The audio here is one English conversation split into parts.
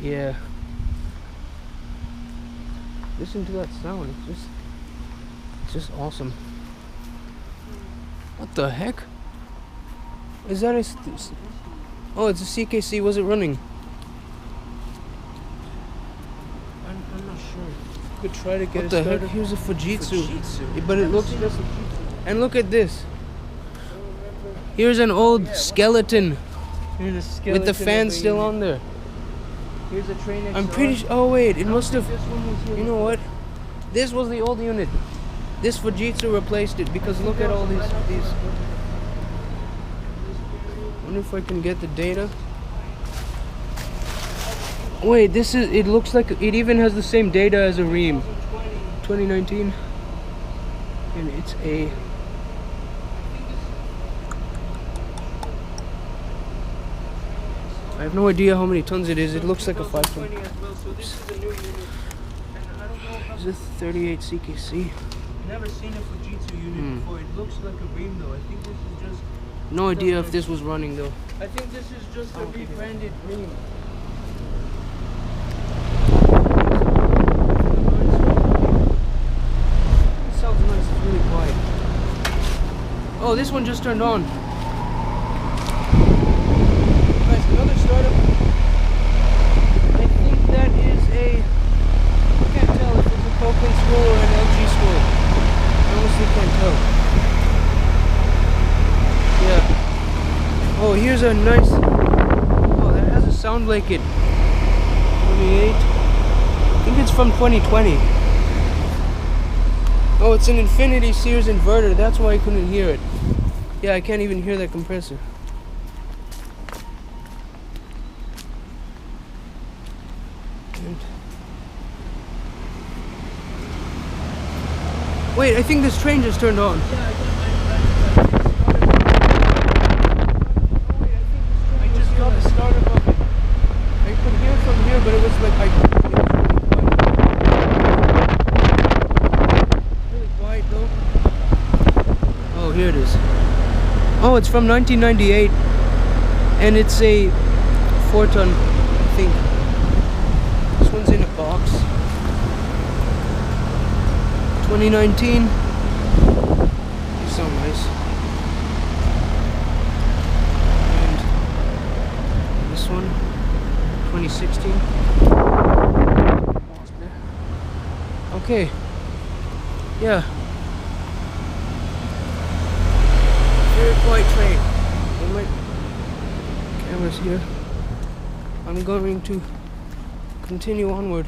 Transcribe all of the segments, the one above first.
Yeah. Listen to that sound. It's just awesome. What the heck? Is that oh, it's a CKC. Was it running? I'm not sure. Could try to get what it the started. heck? Here's a Fujitsu. Fujitsu. But it looks just. And look at this. Here's an old skeleton. Here's a skeleton With the fan still on there. Here's a train XR. I'm pretty sure. Oh wait, it must have. This one was here You know what? This was the old unit. This Fujitsu replaced it because look at all these. Wonder if I can get the data. Wait, this is. It looks like it even has the same data as a Ream. 2019, and it's a. I have no idea how many tons it is. It looks like a 5 ton. Is it 38 CKC? Never seen a Fujitsu unit before. It looks like a Ream though. I think this is just. No idea if this was running though. I think this is just a rebranded Ream. It sounds nice. It's really quiet. Oh, this one just turned on. Another startup. I think that is a. I can't tell if it's a Copeland scroll or an LG scroll. I honestly can't tell. Yeah. Oh, here's a nice. Oh, that has a sound like it. 28. I think it's from 2020. Oh, it's an Infinity Series inverter. That's why I couldn't hear it. Yeah, I can't even hear that compressor. Wait, I think this train just turned on. I just got the startup of it. I could hear it from here, but it was like really quiet though. Oh, here it is. Oh, it's from 1998, and it's a 4 ton, I think. This one's in a box. 2019. These sound nice. And this one, 2016. Okay. Yeah. Very quiet train. Oh, my camera's here. I'm going to continue onward.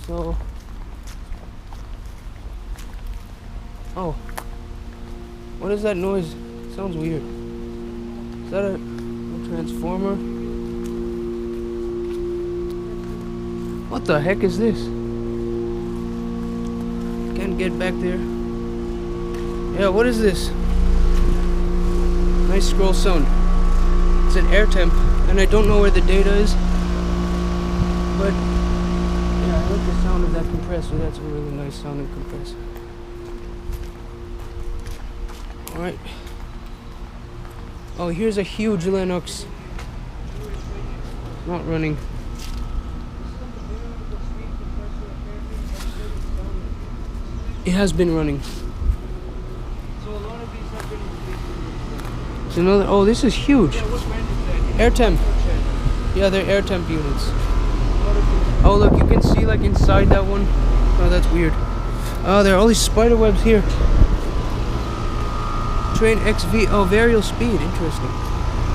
So, oh, what is that noise? It sounds weird. Is that a transformer? What the heck is this? Can't get back there. Yeah, what is this? Nice scroll sound. It's an air temp, and I don't know where the data is, but yeah, I like the sound of that compressor. That's a really nice sounding compressor. Alright. Oh, here's a huge Lennox. Not running. It has been running. So a lot of these have been. It's another. Oh, this is huge. Yeah, what brand is that? Air temp. Yeah, they're air temp units. Oh, look, you can see like inside that one. Oh, that's weird. Oh, there are all these spider webs here. Train XV. Oh, variable speed. Interesting.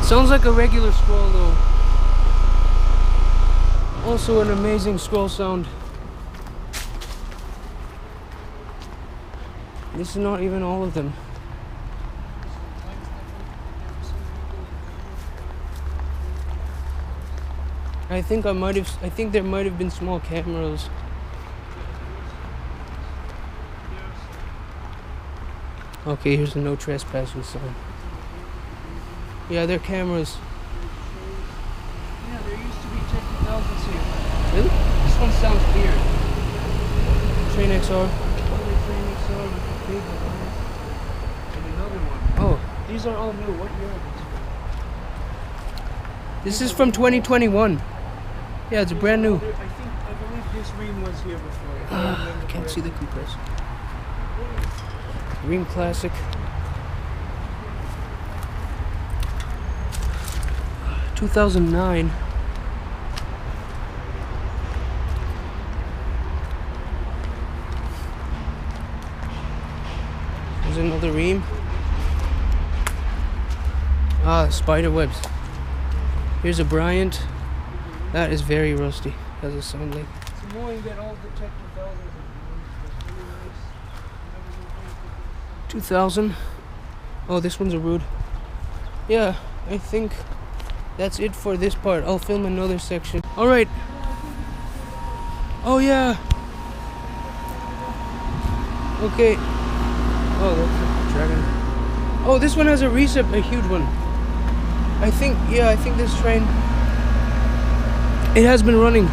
Sounds like a regular scroll though. Also an amazing scroll sound. This is not even all of them. I think there might have been small cameras. Okay, here's a no trespassing sign. Yeah, they're cameras. Yeah, there used to be 10,000s here. Really? This one sounds weird. Train XR. Train XR with a big one. And another one. Oh, These are all new. What year are these? This is from 2021. Yeah, it's brand new. I believe this ream was here before. If I remember Can't see the correctly. compressor. Ream Classic. 2009. There's another ream. Ah, spider webs. Here's a Bryant. That is very rusty. Has a sound like. It's annoying that all the Tech 2000s 2000. Oh, this one's a Rude. Yeah, I think that's it for this part. I'll film another section. All right. Oh yeah. Okay. Oh, that's a dragon. Oh, this one has a recip, a huge one. I think this train, it has been running.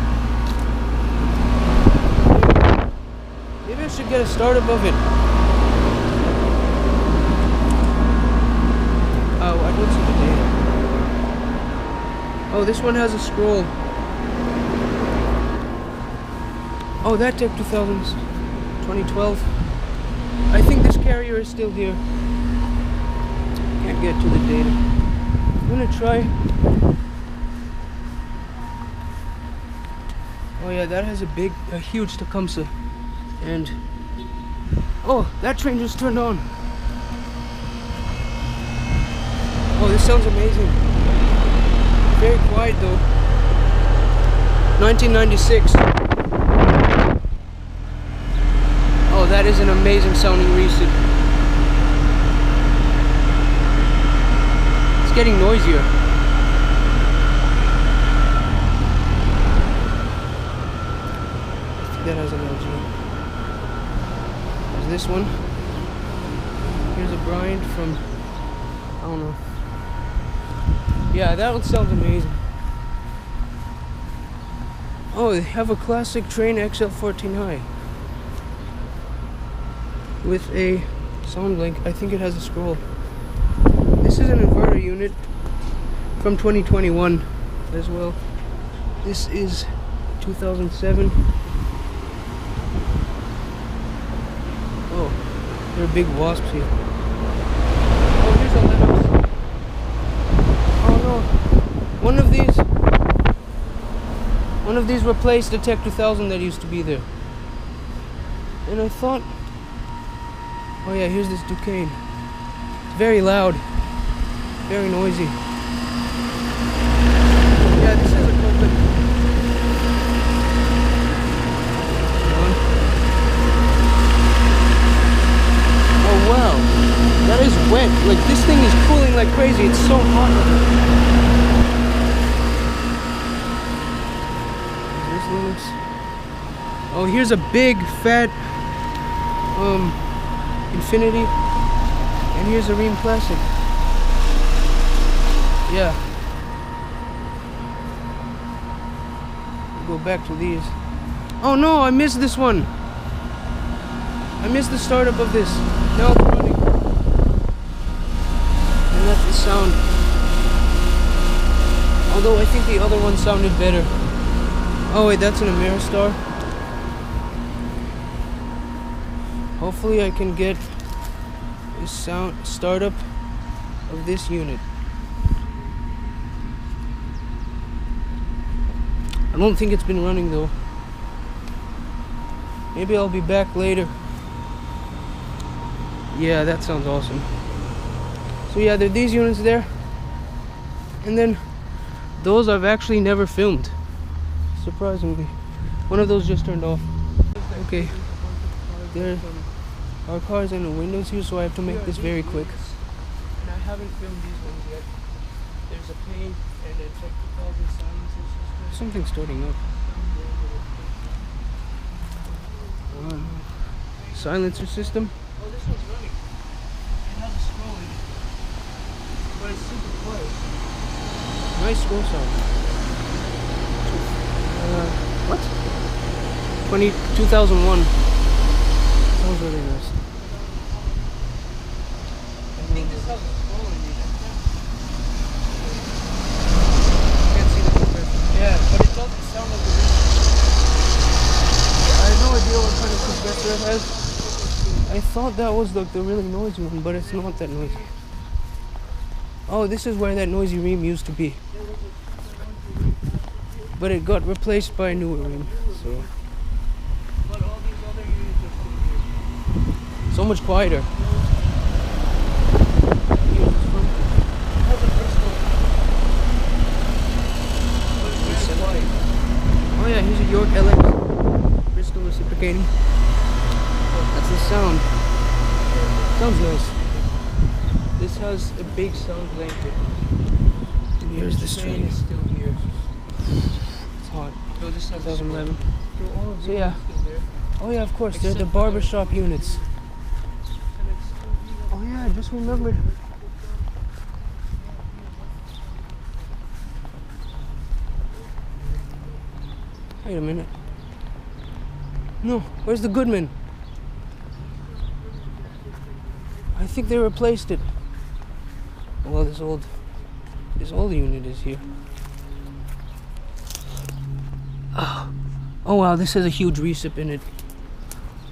Maybe I should get a start above it. Oh, I don't see the data. Oh, this one has a scroll. Oh, that Tech 2000s, 2012. I think this carrier is still here. Can't get to the data. I'm gonna try. Oh yeah, that has a huge Tecumseh. And oh, that train just turned on. Oh, this sounds amazing. Very quiet though. 1996. Oh, that is an amazing sounding recip. It's getting noisier. That has an LG. There's this one. Here's a Bryant from, I don't know. Yeah, that one sounds amazing. Oh, they have a classic train XL14 high with a sound link. I think it has a scroll. This is an inverter unit from 2021 as well. This is 2007. Oh, there are big wasps here. Oh, here's a Lennox. Oh no, one of these replaced the Tech 2000 that used to be there. And I thought, oh yeah, here's this Duquesne. It's very loud, very noisy. Yeah, this is a Copeland. Oh wow, that is wet. Like, this thing is cooling like crazy. It's so hot. This Linux. Oh, here's a big fat Infinity, and here's a Ream Classic. Yeah. We'll go back to these. Oh no, I missed this one. I missed the startup of this. Now it's running. And that's the sound. Although I think the other one sounded better. Oh wait, that's an Ameristar. Hopefully I can get a startup of this unit. I don't think it's been running though. Maybe I'll be back later. Yeah, that sounds awesome. So yeah, there are these units there. And then those I've actually never filmed. Surprisingly. One of those just turned off. Okay. There are cars and the windows here, so I have to make this very quick. And I haven't filmed these ones yet. There's a pane and a Tech 2000 silencer system. Something's starting up. Silencer system. Oh, this one's running. It has a scroll in it. But it's super quiet. Nice scroll sound. What? 2001. Sounds really nice. I think this has a scroll in it. thought that was the really noisy one, but it's not that noisy. Oh, this is where that noisy ream used to be. But it got replaced by a newer ream, so. But all these other units are from here. So much quieter. Oh yeah, here's a York LX Bristol reciprocating. That's the sound. Sounds nice. This has a big sound blanket. And here's the train is still here. It's hot. No, this has 2011. So So yeah. Oh yeah, of course, they're the barbershop units. Oh yeah, I just remembered. Wait a minute. No, where's the Goodman? I think they replaced it. Well, this old unit is here. Oh wow, this has a huge recip in it.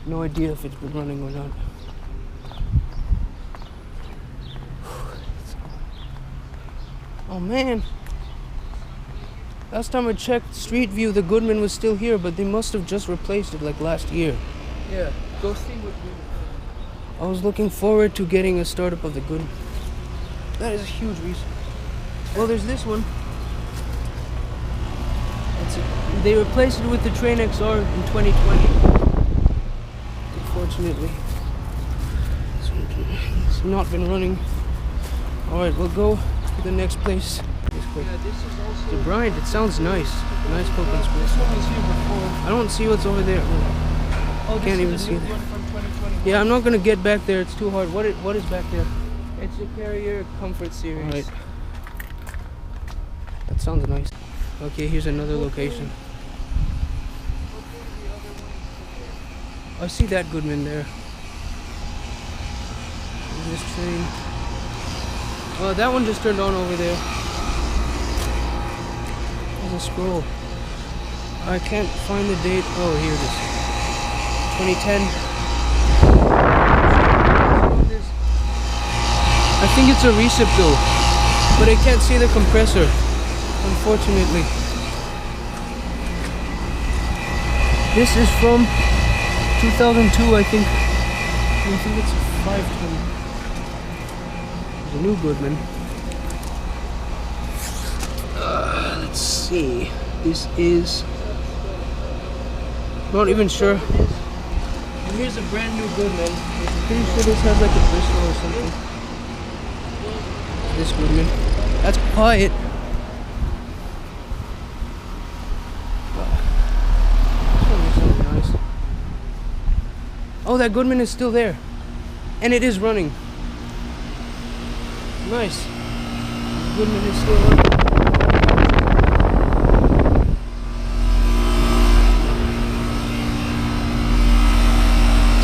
No idea if it's been running or not. Oh man. Last time I checked Street View, the Goodman was still here, but they must have just replaced it like last year. Yeah, go see what we. I was looking forward to getting a startup of the Goodman. That is a huge reason. Well, there's this one. They replaced it with the Train XR in 2020. Unfortunately, it's not been running. All right, we'll go to the next place. Yeah, this is also. The Bryant, it sounds nice. Nice coconut This espresso. one was here before. I don't see what's over there. Oh, this Can't is even a see new that. one from 2020. Yeah, I'm not gonna get back there. It's too hard. What is back there? It's a Carrier Comfort Series. All right. That sounds nice. Okay, here's another location. I see that Goodman there. This train. Oh, that one just turned on over there. There's a scroll. I can't find the date. Oh, here it is. 2010. I think it's a recip though, but I can't see the compressor, unfortunately. This is from 2002, I think. I think it's a 5-ton. There's a new Goodman. Let's see. This is. Not even sure. And here's a brand new Goodman. I'm pretty sure this has like a Bristol or something. This Goodman. That's quiet. Nice. Oh, that Goodman is still there. And it is running. Nice. Goodman is still running.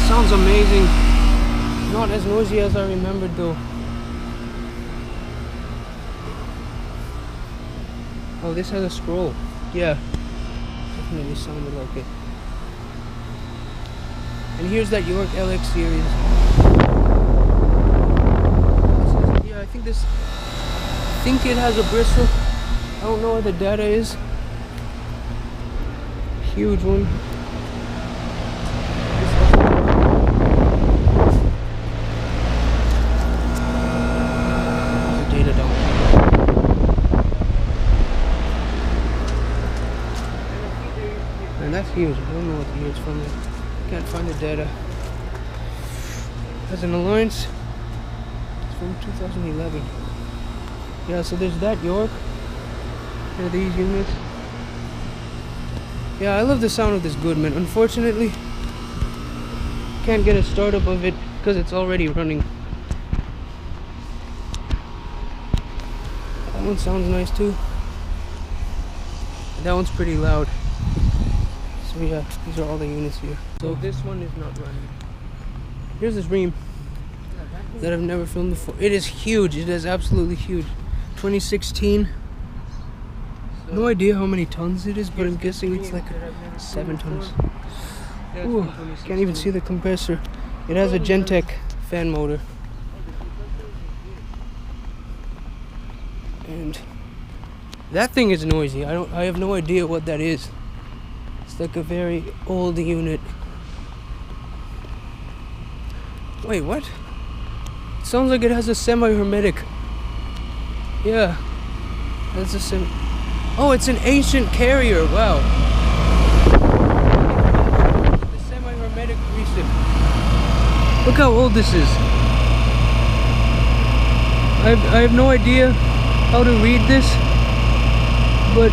Sounds amazing. Not as noisy as I remembered though. Oh, this has a scroll. Yeah. Definitely sounded like it. And here's that York LX series. Yeah, I think this. I think it has a Bristol. I don't know what the data is. Huge one. The data down. And that's huge. I don't know what the year it's from. Can't find the data. As an Alliance, it's from 2011. Yeah, so there's that York. There are these units. Yeah, I love the sound of this Goodman. Unfortunately, can't get a startup of it because it's already running. That one sounds nice too. That one's pretty loud. So yeah, these are all the units here. So this one is not running. Here's this ream that I've never filmed before. It is huge. It is absolutely huge. 2016. No idea how many tons it is, but I'm guessing it's like 7 tons. Ooh, can't even see the compressor. It has a Gentech fan motor. And that thing is noisy. I have no idea what that is. It's like a very old unit. Wait, what? It sounds like it has a semi-hermetic. Yeah. That's a oh, it's an ancient carrier. Wow. The semi-hermetic recip. Look how old this is. I have no idea how to read this, but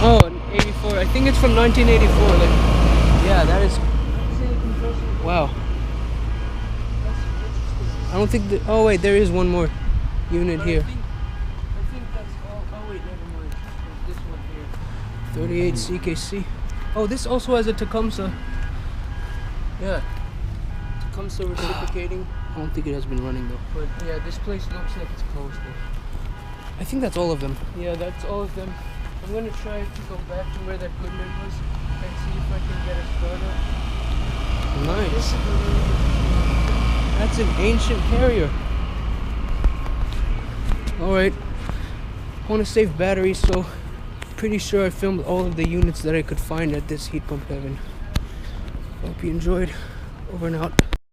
oh, 84. I think it's from 1984. Like, yeah, that is. Wow. I don't think that. Oh wait, there is one more unit here. I think that's all. Oh wait, never mind. There's this one here. 38 CKC. Oh, this also has a Tecumseh. Yeah. Tecumseh reciprocating. I don't think it has been running though. But yeah, this place looks like it's closed though. I think that's all of them. Yeah, that's all of them. I'm gonna try to go back to where that Goodman was and see if I can get a startup. Nice. That's an ancient carrier. Alright. I want to save batteries, so pretty sure I filmed all of the units that I could find at this heat pump heaven. Hope you enjoyed. Over and out.